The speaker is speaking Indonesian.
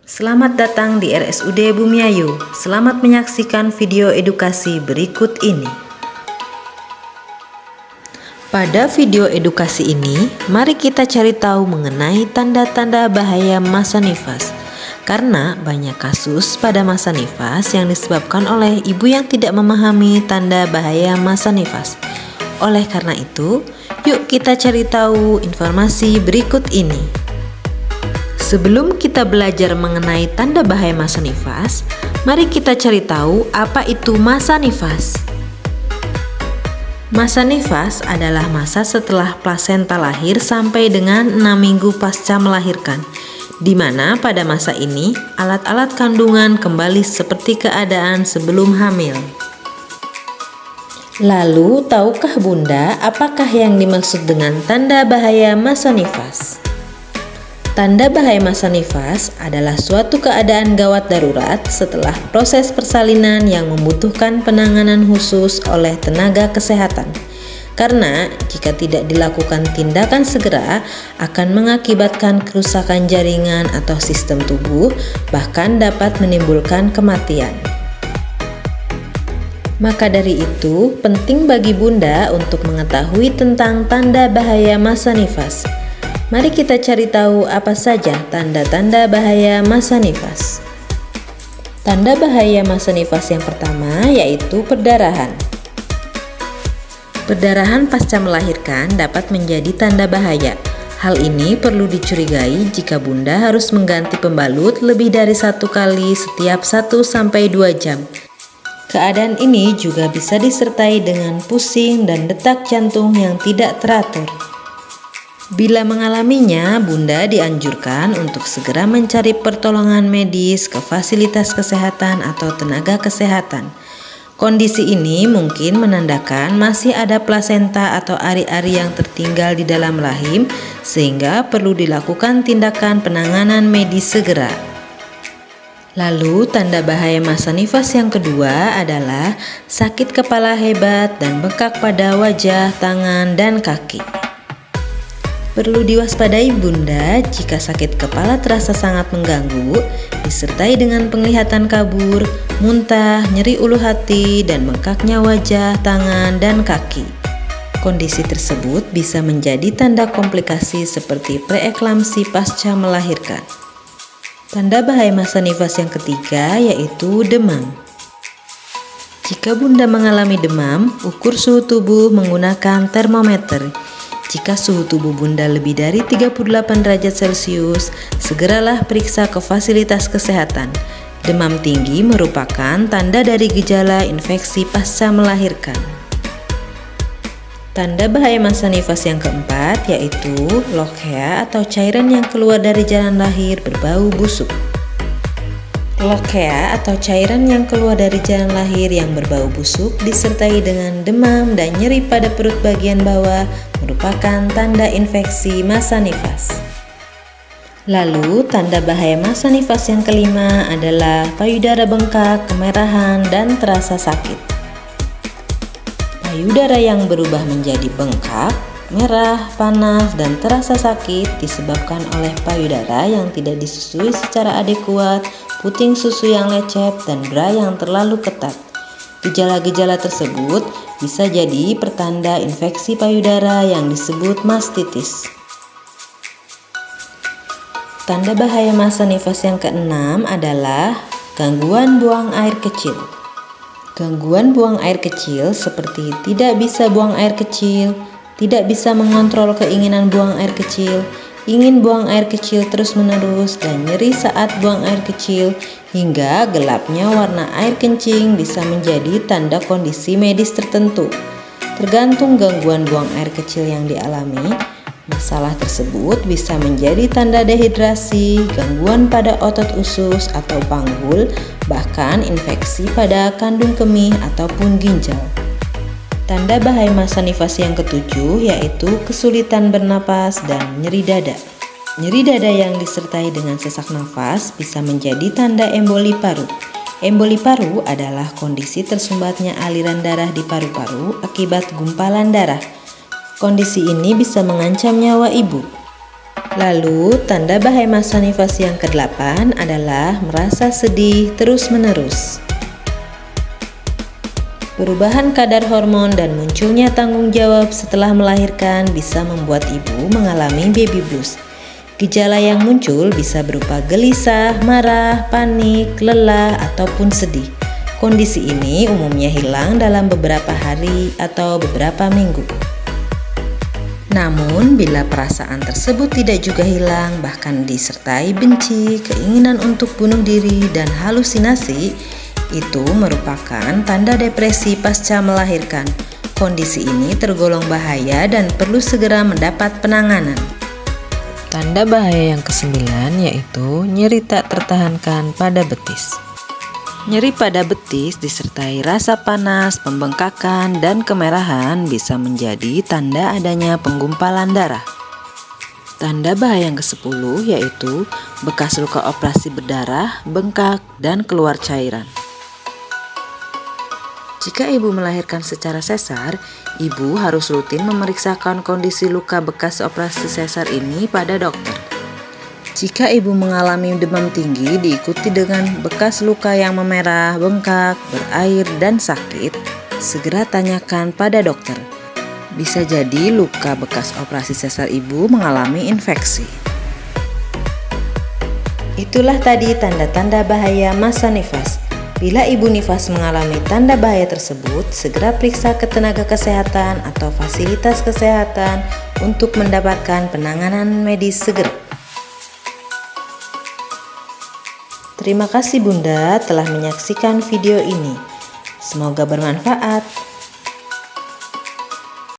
Selamat datang di RSUD Bumiayu. Selamat menyaksikan video edukasi berikut ini. Pada video edukasi ini, mari kita cari tahu mengenai tanda-tanda bahaya masa nifas. Karena banyak kasus pada masa nifas yang disebabkan oleh ibu yang tidak memahami tanda bahaya masa nifas. Oleh karena itu, yuk kita cari tahu informasi berikut ini. Sebelum kita belajar mengenai tanda bahaya masa nifas, mari kita cari tahu apa itu masa nifas. Masa nifas adalah masa setelah plasenta lahir sampai dengan 6 minggu pasca melahirkan, di mana pada masa ini alat-alat kandungan kembali seperti keadaan sebelum hamil. Lalu, tahukah Bunda apakah yang dimaksud dengan tanda bahaya masa nifas? Tanda bahaya masa nifas adalah suatu keadaan gawat darurat setelah proses persalinan yang membutuhkan penanganan khusus oleh tenaga kesehatan. Karena jika tidak dilakukan tindakan segera akan mengakibatkan kerusakan jaringan atau sistem tubuh, bahkan dapat menimbulkan kematian. Maka dari itu, penting bagi Bunda untuk mengetahui tentang tanda bahaya masa nifas. Mari kita cari tahu apa saja tanda-tanda bahaya masa nifas. Tanda bahaya masa nifas yang pertama yaitu perdarahan. Perdarahan pasca melahirkan dapat menjadi tanda bahaya. Hal ini perlu dicurigai jika Bunda harus mengganti pembalut lebih dari 1 kali setiap 1-2 jam. Keadaan ini juga bisa disertai dengan pusing dan detak jantung yang tidak teratur. Bila mengalaminya, Bunda dianjurkan untuk segera mencari pertolongan medis ke fasilitas kesehatan atau tenaga kesehatan. Kondisi ini mungkin menandakan masih ada plasenta atau ari-ari yang tertinggal di dalam rahim, sehingga perlu dilakukan tindakan penanganan medis segera. Lalu, tanda bahaya masa nifas yang kedua adalah sakit kepala hebat dan bengkak pada wajah, tangan, dan kaki. Perlu diwaspadai Bunda jika sakit kepala terasa sangat mengganggu, disertai dengan penglihatan kabur, muntah, nyeri ulu hati, dan bengkaknya wajah, tangan, dan kaki. Kondisi tersebut bisa menjadi tanda komplikasi seperti preeklamsi pasca melahirkan. Tanda bahaya masa nifas yang ketiga yaitu demam. Jika Bunda mengalami demam, ukur suhu tubuh menggunakan termometer. Jika suhu tubuh Bunda lebih dari 38 derajat Celcius, segeralah periksa ke fasilitas kesehatan. Demam tinggi merupakan tanda dari gejala infeksi pasca melahirkan. Tanda bahaya masa nifas yang keempat yaitu lochea atau cairan yang keluar dari jalan lahir berbau busuk. Lochea atau cairan yang keluar dari jalan lahir yang berbau busuk disertai dengan demam dan nyeri pada perut bagian bawah merupakan tanda infeksi masa nifas. Lalu, tanda bahaya masa nifas yang kelima adalah payudara bengkak, kemerahan, dan terasa sakit. Payudara yang berubah menjadi bengkak, merah, panas, dan terasa sakit disebabkan oleh payudara yang tidak disusui secara adekuat, puting susu yang lecet, dan bra yang terlalu ketat. Gejala-gejala tersebut bisa jadi pertanda infeksi payudara yang disebut mastitis. Tanda bahaya masa nifas yang keenam adalah gangguan buang air kecil. Gangguan buang air kecil seperti tidak bisa buang air kecil, tidak bisa mengontrol keinginan buang air kecil, ingin buang air kecil terus-menerus, dan nyeri saat buang air kecil, hingga gelapnya warna air kencing bisa menjadi tanda kondisi medis tertentu. Tergantung gangguan buang air kecil yang dialami, masalah tersebut bisa menjadi tanda dehidrasi, gangguan pada otot usus atau panggul, bahkan infeksi pada kandung kemih ataupun ginjal. Tanda bahaya masa nifas yang ketujuh yaitu kesulitan bernapas dan nyeri dada. Nyeri dada yang disertai dengan sesak nafas bisa menjadi tanda emboli paru. Emboli paru adalah kondisi tersumbatnya aliran darah di paru-paru akibat gumpalan darah. Kondisi ini bisa mengancam nyawa ibu. Lalu, tanda bahaya masa nifas yang ke-8 adalah merasa sedih terus-menerus. Perubahan kadar hormon dan munculnya tanggung jawab setelah melahirkan bisa membuat ibu mengalami baby blues. Gejala yang muncul bisa berupa gelisah, marah, panik, lelah, ataupun sedih. Kondisi ini umumnya hilang dalam beberapa hari atau beberapa minggu. Namun, bila perasaan tersebut tidak juga hilang, bahkan disertai benci, keinginan untuk bunuh diri, dan halusinasi, itu merupakan tanda depresi pasca melahirkan. Kondisi ini tergolong bahaya dan perlu segera mendapat penanganan. Tanda bahaya yang ke-9 yaitu nyeri tak tertahankan pada betis. Nyeri pada betis disertai rasa panas, pembengkakan, dan kemerahan bisa menjadi tanda adanya penggumpalan darah. Tanda bahaya yang ke-10 yaitu bekas luka operasi berdarah, bengkak, dan keluar cairan. Jika ibu melahirkan secara sesar, ibu harus rutin memeriksakan kondisi luka bekas operasi sesar ini pada dokter. Jika ibu mengalami demam tinggi diikuti dengan bekas luka yang memerah, bengkak, berair, dan sakit, segera tanyakan pada dokter. Bisa jadi luka bekas operasi sesar ibu mengalami infeksi. Itulah tadi tanda-tanda bahaya masa nifas. Bila ibu nifas mengalami tanda bahaya tersebut, segera periksa ke tenaga kesehatan atau fasilitas kesehatan untuk mendapatkan penanganan medis segera. Terima kasih Bunda telah menyaksikan video ini. Semoga bermanfaat.